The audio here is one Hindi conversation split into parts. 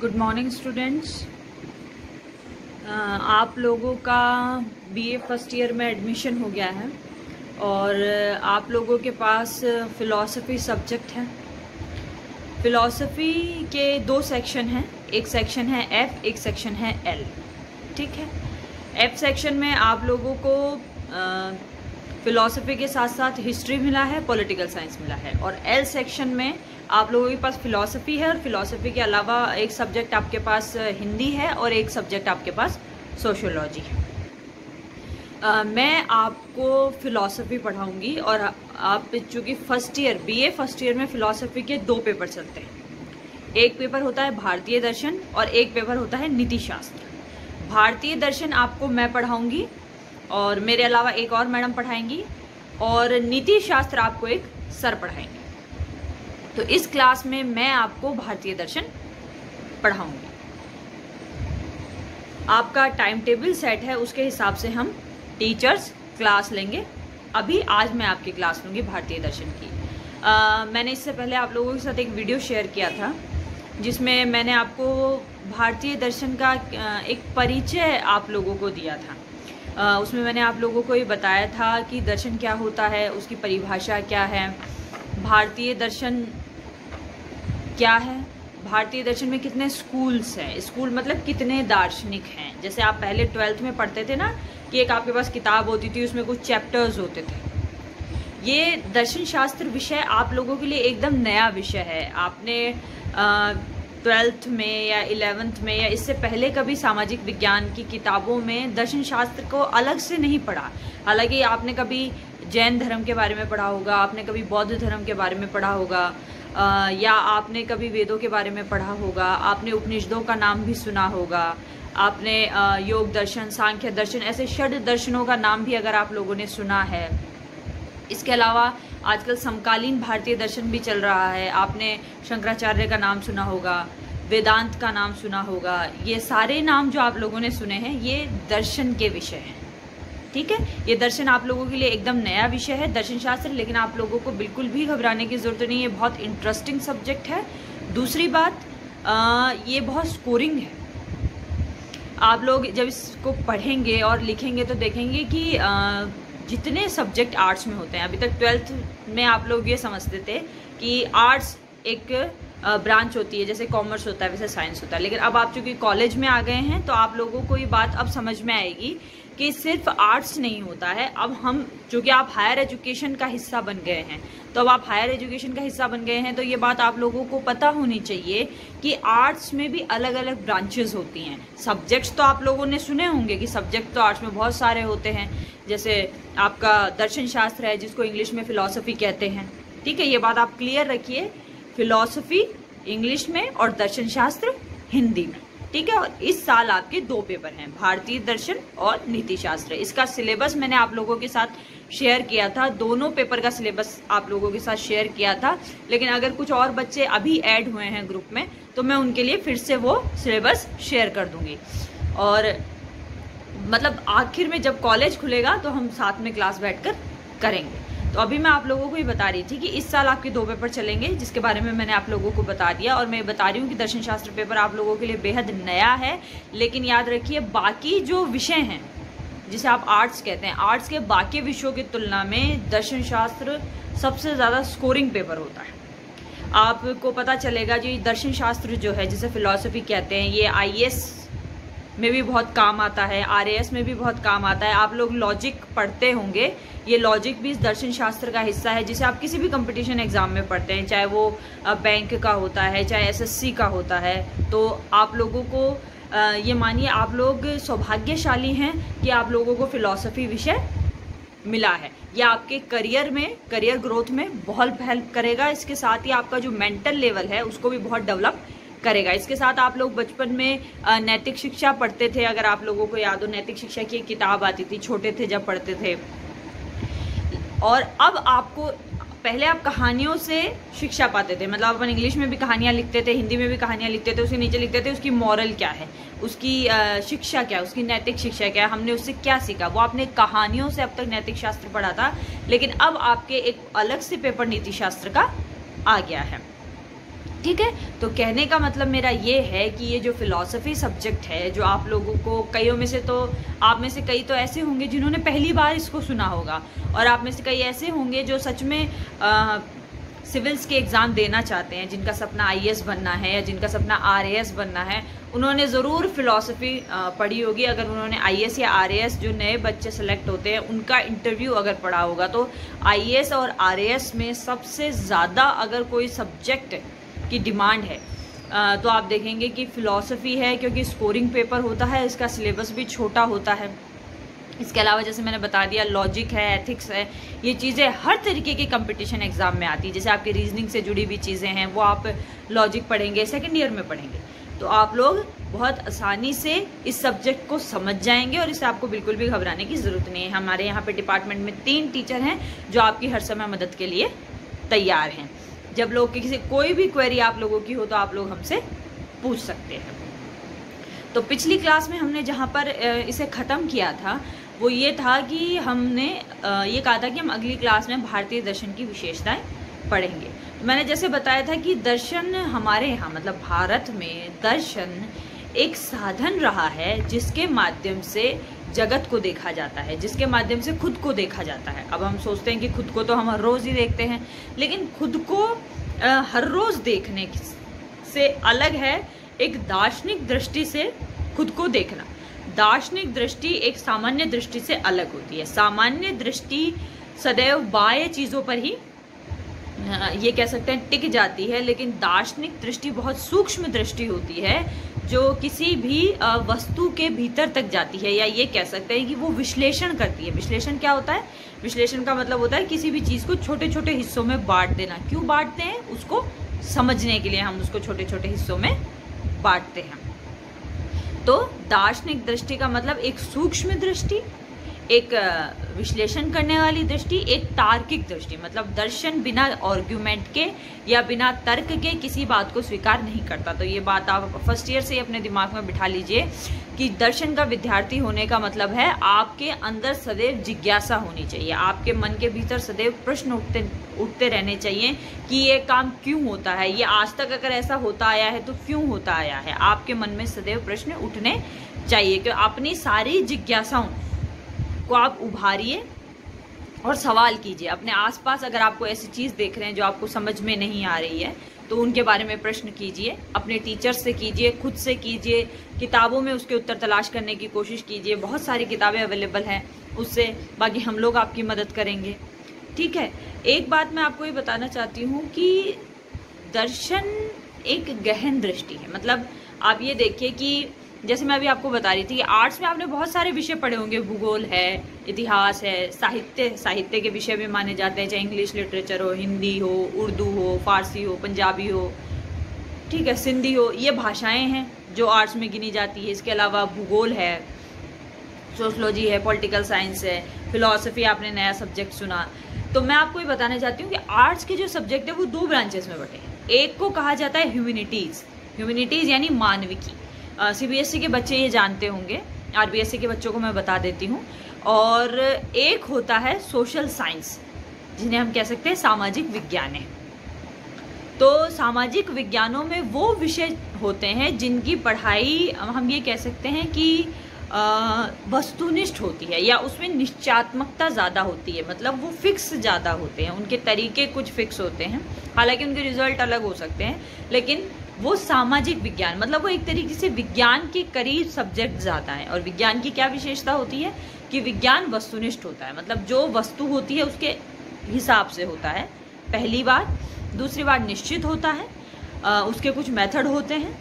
Good morning students. आप लोगों का बीए फर्स्ट ईयर में एडमिशन हो गया है और आप लोगों के पास फ़िलॉसफ़ी सब्जेक्ट है। फ़िलॉसफ़ी के दो सेक्शन हैं, एक सेक्शन है एफ़, एक सेक्शन है एल। ठीक है, एफ़ सेक्शन में आप लोगों को फ़िलॉसफ़ी के साथ साथ हिस्ट्री मिला है, पॉलिटिकल साइंस मिला है, और एल सेक्शन में आप लोगों के पास फ़िलॉसफ़ी है और फ़िलॉसफ़ी के अलावा एक सब्जेक्ट आपके पास हिंदी है और एक सब्जेक्ट आपके पास सोशियोलॉजी है। मैं आपको फ़िलॉसफ़ी पढ़ाऊंगी और आप चूँकि first year BA first year में फ़िलॉसफ़ी के दो पेपर चलते हैं। एक पेपर होता है भारतीय दर्शन और एक पेपर होता है नीति शास्त्र। भारतीय दर्शन आपको मैं पढ़ाऊंगी और मेरे अलावा एक और मैडम पढ़ाएंगी, और नीति शास्त्र आपको एक सर पढ़ाएंगे। तो इस क्लास में मैं आपको भारतीय दर्शन पढ़ाऊंगी। आपका टाइम टेबल सेट है, उसके हिसाब से हम टीचर्स क्लास लेंगे। अभी आज मैं आपकी क्लास लूँगी भारतीय दर्शन की। मैंने इससे पहले आप लोगों के साथ एक वीडियो शेयर किया था जिसमें मैंने आपको भारतीय दर्शन का एक परिचय आप लोगों को दिया था। उसमें मैंने आप लोगों को ये बताया था कि दर्शन क्या होता है, उसकी परिभाषा क्या है, भारतीय दर्शन क्या है, भारतीय दर्शन में कितने स्कूल्स हैं, स्कूल मतलब कितने दार्शनिक हैं। जैसे आप पहले 12th में पढ़ते थे ना कि एक आपके पास किताब होती थी, उसमें कुछ चैप्टर्स होते थे। ये दर्शन शास्त्र विषय आप लोगों के लिए एकदम नया विषय है। आपने 12th में या 11th में या इससे पहले कभी सामाजिक विज्ञान की किताबों में दर्शन शास्त्र को अलग से नहीं पढ़ा। हालांकि आपने कभी जैन धर्म के बारे में पढ़ा होगा, आपने कभी बौद्ध धर्म के बारे में पढ़ा होगा, या आपने कभी वेदों के बारे में पढ़ा होगा, आपने उपनिषदों का नाम भी सुना होगा, आपने योग दर्शन, सांख्य दर्शन, ऐसे षड दर्शनों का नाम भी अगर आप लोगों ने सुना है। इसके अलावा आजकल समकालीन भारतीय दर्शन भी चल रहा है। आपने शंकराचार्य का नाम सुना होगा, वेदांत का नाम सुना होगा। ये सारे नाम जो आप लोगों ने सुने हैं ये दर्शन के विषय हैं। ठीक है, ये दर्शन आप लोगों के लिए एकदम नया विषय है, दर्शन शास्त्र। लेकिन आप लोगों को बिल्कुल भी घबराने की ज़रूरत नहीं है, बहुत इंटरेस्टिंग सब्जेक्ट है। दूसरी बात, ये बहुत स्कोरिंग है। आप लोग जब इसको पढ़ेंगे और लिखेंगे तो देखेंगे कि जितने सब्जेक्ट आर्ट्स में होते हैं, अभी तक 12th में आप लोग ये समझते थे कि आर्ट्स एक ब्रांच होती है, जैसे कॉमर्स होता है वैसे साइंस होता है। लेकिन अब आप चूँकि कॉलेज में आ गए हैं तो आप लोगों को ये बात अब समझ में आएगी कि सिर्फ आर्ट्स नहीं होता है। अब हम चूँकि आप हायर एजुकेशन का हिस्सा बन गए हैं, तो अब आप हायर एजुकेशन का हिस्सा बन गए हैं तो ये बात आप लोगों को पता होनी चाहिए कि आर्ट्स में भी अलग अलग ब्रांचेस होती हैं। सब्जेक्ट्स तो आप लोगों ने सुने होंगे कि सब्जेक्ट तो आर्ट्स में बहुत सारे होते हैं। जैसे आपका दर्शन शास्त्र है जिसको इंग्लिश में फ़िलॉसफ़ी कहते हैं। ठीक है, ये बात आप क्लियर रखिए, फ़िलॉसफ़ी इंग्लिश में और दर्शन शास्त्र हिंदी में। ठीक है, और इस साल आपके दो पेपर हैं, भारतीय दर्शन और नीति शास्त्र। इसका सिलेबस मैंने आप लोगों के साथ शेयर किया था, दोनों पेपर का सिलेबस आप लोगों के साथ शेयर किया था। लेकिन अगर कुछ और बच्चे अभी ऐड हुए हैं ग्रुप में तो मैं उनके लिए फिर से वो सिलेबस शेयर कर दूंगी। और मतलब आखिर में जब कॉलेज खुलेगा तो हम साथ में क्लास बैठकर करेंगे। तो अभी मैं आप लोगों को ये बता रही थी कि इस साल आपके दो पेपर चलेंगे, जिसके बारे में मैंने आप लोगों को बता दिया। और मैं बता रही हूँ कि दर्शन शास्त्र पेपर आप लोगों के लिए बेहद नया है। लेकिन याद रखिए, बाकी जो विषय हैं जिसे आप आर्ट्स कहते हैं, आर्ट्स के बाकी विषयों की तुलना में दर्शन शास्त्र सबसे ज़्यादा स्कोरिंग पेपर होता है। आपको पता चलेगा जी, दर्शन शास्त्र जो है जिसे फ़िलॉसफ़ी कहते हैं, ये IAS में भी बहुत काम आता है, RAS में भी बहुत काम आता है। आप लोग लॉजिक पढ़ते होंगे, ये लॉजिक भी इस दर्शन शास्त्र का हिस्सा है, जिसे आप किसी भी कंपटीशन एग्जाम में पढ़ते हैं, चाहे वो बैंक का होता है, चाहे SSC का होता है। तो आप लोगों को ये मानिए, आप लोग सौभाग्यशाली हैं कि आप लोगों को फ़िलॉसफ़ी विषय मिला है। ये आपके करियर में, करियर ग्रोथ में बहुत हेल्प करेगा। इसके साथ ही आपका जो मेंटल लेवल है उसको भी बहुत डेवलप करेगा। इसके साथ आप लोग बचपन में नैतिक शिक्षा पढ़ते थे, अगर आप लोगों को याद हो, नैतिक शिक्षा की एक किताब आती थी, छोटे थे जब पढ़ते थे। और अब आपको, पहले आप कहानियों से शिक्षा पाते थे, मतलब अपन इंग्लिश में भी कहानियाँ लिखते थे, हिंदी में भी कहानियाँ लिखते थे, उसके नीचे लिखते थे उसकी मॉरल क्या है, उसकी शिक्षा क्या है, उसकी नैतिक शिक्षा क्या है, हमने उससे क्या सीखा। वो आपने कहानियों से अब तक नैतिक शास्त्र पढ़ा था। लेकिन अब आपके एक अलग से पेपर नीति शास्त्र का आ गया है। ठीक है। तो कहने का मतलब मेरा ये है कि ये जो फिलॉसफी सब्जेक्ट है, जो आप लोगों को कईयों में से तो, आप में से कई तो ऐसे होंगे जिन्होंने पहली बार इसको सुना होगा, और आप में से कई ऐसे होंगे जो सच में सिविल्स के एग्ज़ाम देना चाहते हैं, जिनका सपना IAS बनना है या जिनका सपना RAS बनना है। उन्होंने ज़रूर फिलॉसफी पढ़ी होगी। अगर उन्होंने IAS या RAS, जो नए बच्चे सेलेक्ट होते हैं उनका इंटरव्यू अगर पढ़ा होगा, तो IAS और RAS में सबसे ज़्यादा अगर कोई सब्जेक्ट की डिमांड है तो आप देखेंगे कि फ़िलॉसफी है, क्योंकि स्कोरिंग पेपर होता है, इसका सिलेबस भी छोटा होता है। इसके अलावा जैसे मैंने बता दिया, लॉजिक है, एथिक्स है, ये चीज़ें हर तरीके के कंपटीशन एग्ज़ाम में आती है। जैसे आपकी रीजनिंग से जुड़ी हुई चीज़ें हैं वो आप लॉजिक पढ़ेंगे, सेकेंड ईयर में पढ़ेंगे, तो आप लोग बहुत आसानी से इस सब्जेक्ट को समझ जाएंगे और इससे आपको बिल्कुल भी घबराने की ज़रूरत नहीं है। हमारे यहाँ पे डिपार्टमेंट में 3 टीचर हैं जो आपकी हर समय मदद के लिए तैयार हैं। जब लोग की कोई भी क्वेरी आप लोगों की हो तो आप लोग हमसे पूछ सकते हैं। तो पिछली क्लास में हमने जहाँ पर इसे ख़त्म किया था वो ये था कि हमने ये कहा था कि हम अगली क्लास में भारतीय दर्शन की विशेषताएं पढ़ेंगे। तो मैंने जैसे बताया था कि दर्शन हमारे यहाँ मतलब भारत में दर्शन एक साधन रहा है जिसके माध्यम से जगत को देखा जाता है, जिसके माध्यम से खुद को देखा जाता है। अब हम सोचते हैं कि खुद को तो हम हर रोज़ ही देखते हैं, लेकिन खुद को हर रोज़ देखने से अलग है एक दार्शनिक दृष्टि से खुद को देखना। दार्शनिक दृष्टि एक सामान्य दृष्टि से अलग होती है। सामान्य दृष्टि सदैव बाह्य चीज़ों पर ही ये कह सकते हैं टिक जाती है, लेकिन दार्शनिक दृष्टि बहुत सूक्ष्म दृष्टि होती है जो किसी भी वस्तु के भीतर तक जाती है, या ये कह सकते हैं कि वो विश्लेषण करती है। विश्लेषण क्या होता है? विश्लेषण का मतलब होता है किसी भी चीज़ को छोटे छोटे हिस्सों में बांट देना। क्यों बांटते हैं? उसको समझने के लिए हम उसको छोटे छोटे हिस्सों में बांटते हैं। तो दार्शनिक दृष्टि का मतलब एक सूक्ष्म दृष्टि, एक विश्लेषण करने वाली दृष्टि, एक तार्किक दृष्टि। मतलब दर्शन बिना आर्ग्यूमेंट के या बिना तर्क के किसी बात को स्वीकार नहीं करता। तो ये बात आप फर्स्ट ईयर से ही अपने दिमाग में बिठा लीजिए कि दर्शन का विद्यार्थी होने का मतलब है आपके अंदर सदैव जिज्ञासा होनी चाहिए, आपके मन के भीतर सदैव प्रश्न उठते रहने चाहिए कि ये काम क्यों होता है, ये आज तक अगर ऐसा होता आया है तो क्यों होता आया है। आपके मन में सदैव प्रश्न उठने चाहिए कि अपनी सारी जिज्ञासाओं को आप उभारिए और सवाल कीजिए। अपने आसपास अगर आपको ऐसी चीज़ देख रहे हैं जो आपको समझ में नहीं आ रही है तो उनके बारे में प्रश्न कीजिए, अपने टीचर से कीजिए, खुद से कीजिए, किताबों में उसके उत्तर तलाश करने की कोशिश कीजिए। बहुत सारी किताबें अवेलेबल हैं उससे, बाकी हम लोग आपकी मदद करेंगे। ठीक है। एक बात मैं आपको ये बताना चाहती हूँ कि दर्शन एक गहन दृष्टि है। मतलब आप ये देखिए कि जैसे मैं अभी आपको बता रही थी कि आर्ट्स में आपने बहुत सारे विषय पढ़े होंगे, भूगोल है, इतिहास है, साहित्य के विषय भी माने जाते हैं, चाहे इंग्लिश लिटरेचर हो, हिंदी हो, उर्दू हो, फारसी हो, पंजाबी हो, ठीक है, सिंधी हो, ये भाषाएं हैं जो आर्ट्स में गिनी जाती है। इसके अलावा भूगोल है, सोशलॉजी है, पॉलिटिकल साइंस है, फिलॉसफी आपने नया सब्जेक्ट सुना। तो मैं आपको ये बताना चाहती हूँ कि आर्ट्स के जो सब्जेक्ट है वो 2 ब्रांचेस में बटे हैं। एक को कहा जाता है ह्यूमैनिटीज़ यानी मानविकी। CBSE के बच्चे ये जानते होंगे, RBSE के बच्चों को मैं बता देती हूँ। और एक होता है सोशल साइंस, जिन्हें हम कह सकते हैं सामाजिक विज्ञान है। तो सामाजिक विज्ञानों में वो विषय होते हैं जिनकी पढ़ाई हम ये कह सकते हैं कि वस्तुनिष्ठ होती है, या उसमें निश्चयात्मकता ज़्यादा होती है। मतलब वो फिक्स ज़्यादा होते हैं, उनके तरीके कुछ फिक्स होते हैं, हालांकि उनके रिजल्ट अलग हो सकते हैं, लेकिन वो सामाजिक विज्ञान मतलब वो एक तरीके से विज्ञान के करीब सब्जेक्ट ज़्यादा है। और विज्ञान की क्या विशेषता होती है कि विज्ञान वस्तुनिष्ठ होता है, मतलब जो वस्तु होती है उसके हिसाब से होता है, पहली बात। दूसरी बात निश्चित होता है, उसके कुछ मेथड होते हैं।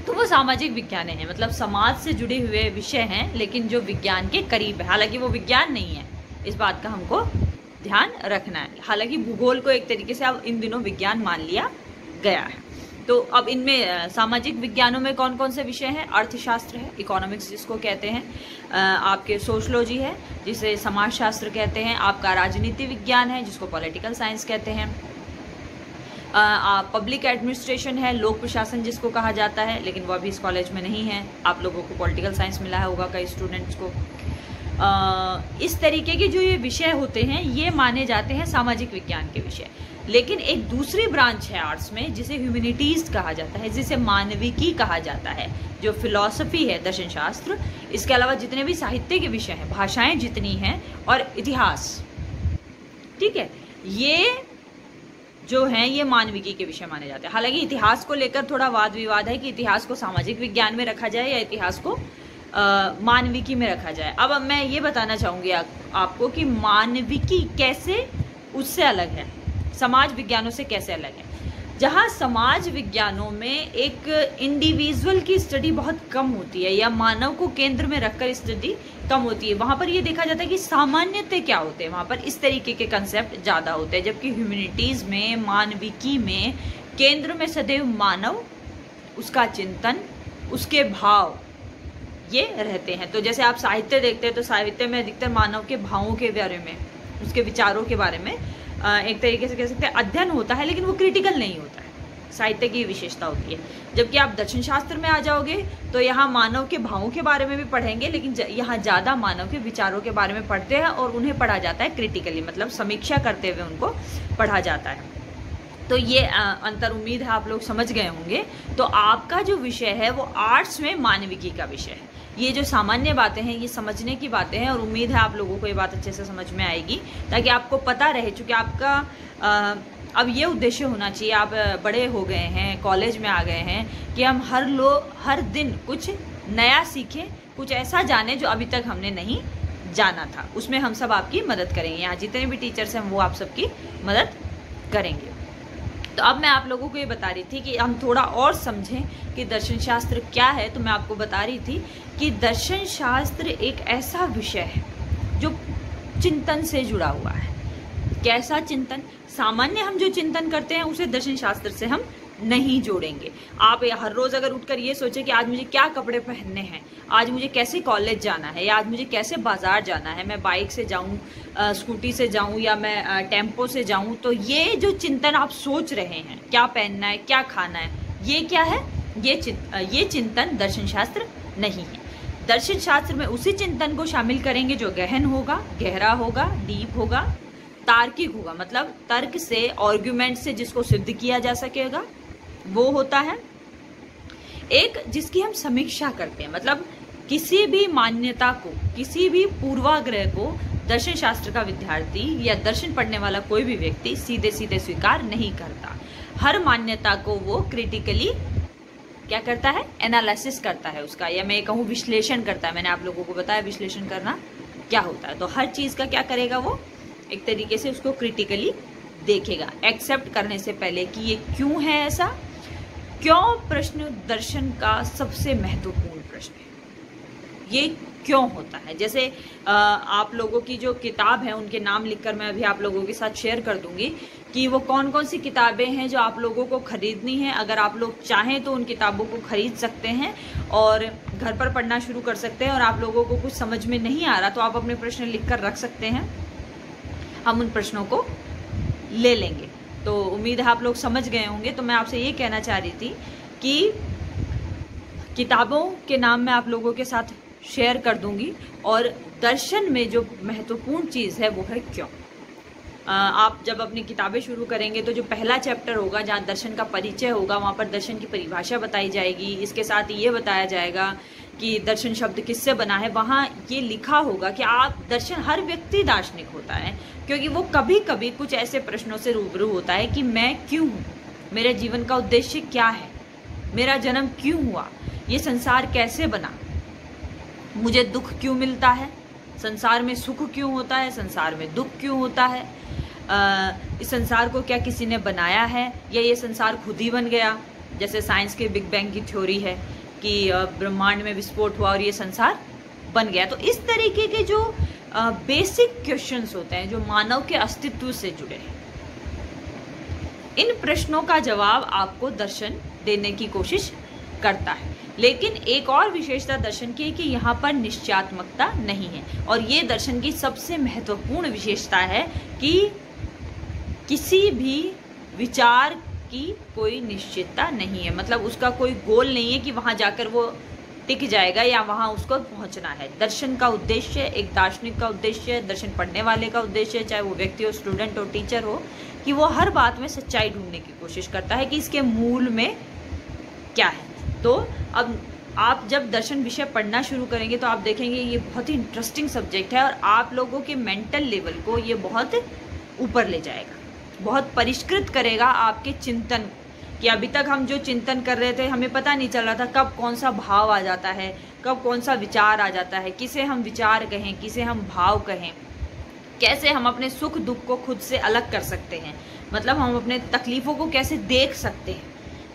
तो वो सामाजिक विज्ञान है, मतलब समाज से जुड़े हुए विषय हैं, लेकिन जो विज्ञान के करीब है। हालांकि वो विज्ञान नहीं है, इस बात का हमको ध्यान रखना है। हालांकि भूगोल को एक तरीके से अब इन दिनों विज्ञान मान लिया गया है। तो अब इनमें सामाजिक विज्ञानों में कौन कौन से विषय हैं? अर्थशास्त्र है, इकोनॉमिक्स जिसको कहते हैं, आपके सोशलॉजी है जिसे समाजशास्त्र कहते हैं, आपका राजनीति विज्ञान है जिसको पॉलिटिकल साइंस कहते हैं, पब्लिक एडमिनिस्ट्रेशन है, लोक प्रशासन जिसको कहा जाता है, लेकिन वो अभी इस कॉलेज में नहीं है। आप लोगों को पॉलिटिकल साइंस मिला होगा कई स्टूडेंट्स को। इस तरीके के जो ये विषय होते हैं ये माने जाते हैं सामाजिक विज्ञान के विषय। लेकिन एक दूसरी ब्रांच है आर्ट्स में जिसे ह्यूमैनिटीज कहा जाता है, जिसे मानविकी कहा जाता है, जो फिलॉसफी है, दर्शन शास्त्र, इसके अलावा जितने भी साहित्य के विषय हैं, भाषाएं जितनी हैं, और इतिहास, ठीक है, ये जो हैं ये मानविकी के विषय माने जाते हैं। हालांकि इतिहास को लेकर थोड़ा वाद विवाद है कि इतिहास को सामाजिक विज्ञान में रखा जाए या इतिहास को मानविकी में रखा जाए। अब मैं ये बताना चाहूंगी आपको कि मानविकी कैसे उससे अलग है, समाज विज्ञानों से कैसे अलग है। जहाँ समाज विज्ञानों में एक इंडिविजुअल की स्टडी बहुत कम होती है या मानव को केंद्र में रखकर स्टडी कम होती है, वहाँ पर ये देखा जाता है कि सामान्यतः क्या होते हैं, वहाँ पर इस तरीके के कंसेप्ट ज़्यादा होते हैं। जबकि ह्यूमैनिटीज़ में, मानविकी में केंद्र में सदैव मानव, उसका चिंतन, उसके भाव ये रहते हैं। तो जैसे आप साहित्य देखते हैं तो साहित्य में अधिकतर मानव के भावों के बारे में, उसके विचारों के बारे में एक तरीके से कह सकते हैं अध्ययन होता है, लेकिन वो क्रिटिकल नहीं होता है, साहित्य की विशेषता होती है। जबकि आप दर्शन शास्त्र में आ जाओगे तो यहाँ मानव के भावों के बारे में भी पढ़ेंगे, लेकिन यहाँ ज़्यादा मानव के विचारों के बारे में पढ़ते हैं और उन्हें पढ़ा जाता है क्रिटिकली, मतलब समीक्षा करते हुए उनको पढ़ा जाता है। तो ये अंतर उम्मीद है आप लोग समझ गए होंगे। तो आपका जो विषय है वो आर्ट्स में मानविकी का विषय है। ये जो सामान्य बातें हैं ये समझने की बातें हैं और उम्मीद है आप लोगों को ये बात अच्छे से समझ में आएगी, ताकि आपको पता रहे। चूँकि आपका अब ये उद्देश्य होना चाहिए, आप बड़े हो गए हैं, कॉलेज में आ गए हैं, कि हम हर दिन कुछ नया सीखें, कुछ ऐसा जाने जो अभी तक हमने नहीं जाना था। उसमें हम सब आपकी मदद करेंगे, यहाँ जितने भी टीचर्स हैं वो आप सबकी मदद करेंगे। तो अब मैं आप लोगों को ये बता रही थी कि हम थोड़ा और समझें कि दर्शन शास्त्र क्या है। तो मैं आपको बता रही थी कि दर्शन शास्त्र एक ऐसा विषय है जो चिंतन से जुड़ा हुआ है। कैसा चिंतन? सामान्य हम जो चिंतन करते हैं उसे दर्शन शास्त्र से हम नहीं जोड़ेंगे। आप हर रोज अगर उठकर ये सोचें कि आज मुझे क्या कपड़े पहनने हैं, आज मुझे कैसे कॉलेज जाना है, या आज मुझे कैसे बाजार जाना है, मैं बाइक से जाऊं, स्कूटी से जाऊं या मैं टेम्पो से जाऊं, तो ये जो चिंतन आप सोच रहे हैं, क्या पहनना है, क्या खाना है, ये क्या है? ये चिंतन दर्शन शास्त्र नहीं है। दर्शन शास्त्र में उसी चिंतन को शामिल करेंगे जो गहन होगा, गहरा होगा, डीप होगा, तार्किक होगा, मतलब तर्क से, आर्गुमेंट से जिसको सिद्ध किया जा सकेगा वो होता है। एक जिसकी हम समीक्षा करते हैं, मतलब किसी भी मान्यता को, किसी भी पूर्वाग्रह को दर्शन शास्त्र का विद्यार्थी या दर्शन पढ़ने वाला कोई भी व्यक्ति सीधे सीधे स्वीकार नहीं करता। हर मान्यता को वो क्रिटिकली क्या करता है? एनालिसिस करता है उसका, या मैं कहूँ विश्लेषण करता है। मैंने आप लोगों को बताया विश्लेषण करना क्या होता है। तो हर चीज का क्या करेगा वो? एक तरीके से उसको क्रिटिकली देखेगा, एक्सेप्ट करने से पहले कि ये क्यों है ऐसा। क्यों प्रश्न दर्शन का सबसे महत्वपूर्ण प्रश्न है। ये क्यों होता है? जैसे आप लोगों की जो किताब है उनके नाम लिखकर मैं अभी आप लोगों के साथ शेयर कर दूंगी कि वो कौन कौन सी किताबें हैं जो आप लोगों को खरीदनी है। अगर आप लोग चाहें तो उन किताबों को खरीद सकते हैं और घर पर पढ़ना शुरू कर सकते हैं। और आप लोगों को कुछ समझ में नहीं आ रहा तो आप अपने प्रश्न लिख कर रख सकते हैं, हम उन प्रश्नों को ले लेंगे। तो उम्मीद है आप लोग समझ गए होंगे। तो मैं आपसे ये कहना चाह रही थी कि किताबों के नाम मैं आप लोगों के साथ शेयर कर दूंगी, और दर्शन में जो महत्वपूर्ण चीज़ है वो है क्यों। आप जब अपनी किताबें शुरू करेंगे तो जो पहला चैप्टर होगा जहाँ दर्शन का परिचय होगा, वहाँ पर दर्शन की परिभाषा बताई जाएगी। इसके साथ ये बताया जाएगा कि दर्शन शब्द किससे बना है। वहाँ ये लिखा होगा कि आप दर्शन, हर व्यक्ति दार्शनिक होता है, क्योंकि वो कभी कभी कुछ ऐसे प्रश्नों से रूबरू होता है कि मैं क्यों हूँ, मेरे जीवन का उद्देश्य क्या है, मेरा जन्म क्यों हुआ, ये संसार कैसे बना, मुझे दुख क्यों मिलता है, संसार में सुख क्यों होता है, संसार में दुख क्यों होता है, इस संसार को क्या किसी ने बनाया है या ये संसार खुद ही बन गया। जैसे साइंस के बिग बैंग की थ्योरी है कि ब्रह्मांड में विस्फोट हुआ और ये संसार बन गया। तो इस तरीके के जो बेसिक क्वेश्चंस होते हैं जो मानव के अस्तित्व से जुड़े हैं, इन प्रश्नों का जवाब आपको दर्शन देने की कोशिश करता है। लेकिन एक और विशेषता दर्शन की है कि यहाँ पर निश्चयात्मकता नहीं है, और ये दर्शन की सबसे महत्वपूर्ण विशेषता है कि किसी भी विचार की कोई निश्चितता नहीं है। मतलब उसका कोई गोल नहीं है कि वहां जाकर वो टिक जाएगा या वहां उसको पहुंचना है। दर्शन का उद्देश्य, एक दार्शनिक का उद्देश्य, दर्शन पढ़ने वाले का उद्देश्य, चाहे वो व्यक्ति हो, स्टूडेंट हो, टीचर हो, कि वो हर बात में सच्चाई ढूंढने की कोशिश करता है कि इसके मूल में क्या है। तो अब आप जब दर्शन विषय पढ़ना शुरू करेंगे तो आप देखेंगे ये बहुत ही इंटरेस्टिंग सब्जेक्ट है और आप लोगों के मेंटल लेवल को ये बहुत ऊपर ले जाएगा, बहुत परिष्कृत करेगा आपके चिंतन। कि अभी तक हम जो चिंतन कर रहे थे हमें पता नहीं चल रहा था कब कौन सा भाव आ जाता है, कब कौन सा विचार आ जाता है, किसे हम विचार कहें, किसे हम भाव कहें, कैसे हम अपने सुख दुख को खुद से अलग कर सकते हैं, मतलब हम अपने तकलीफ़ों को कैसे देख सकते हैं।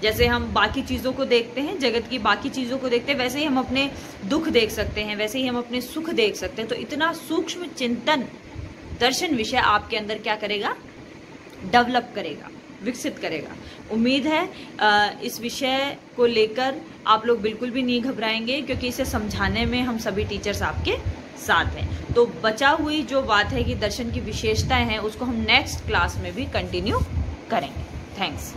जैसे हम बाकी चीज़ों को देखते हैं, जगत की बाकी चीज़ों को देखते हैं, वैसे ही हम अपने दुख देख सकते हैं, वैसे ही हम अपने सुख देख सकते हैं। तो इतना सूक्ष्म चिंतन दर्शन विषय आपके अंदर क्या करेगा, डेवलप करेगा, विकसित करेगा। उम्मीद है इस विषय को लेकर आप लोग बिल्कुल भी नहीं घबराएंगे, क्योंकि इसे समझाने में हम सभी टीचर्स आपके साथ हैं। तो बचा हुई जो बात है कि दर्शन की विशेषताएं हैं उसको हम नेक्स्ट क्लास में भी कंटिन्यू करेंगे। थैंक्स।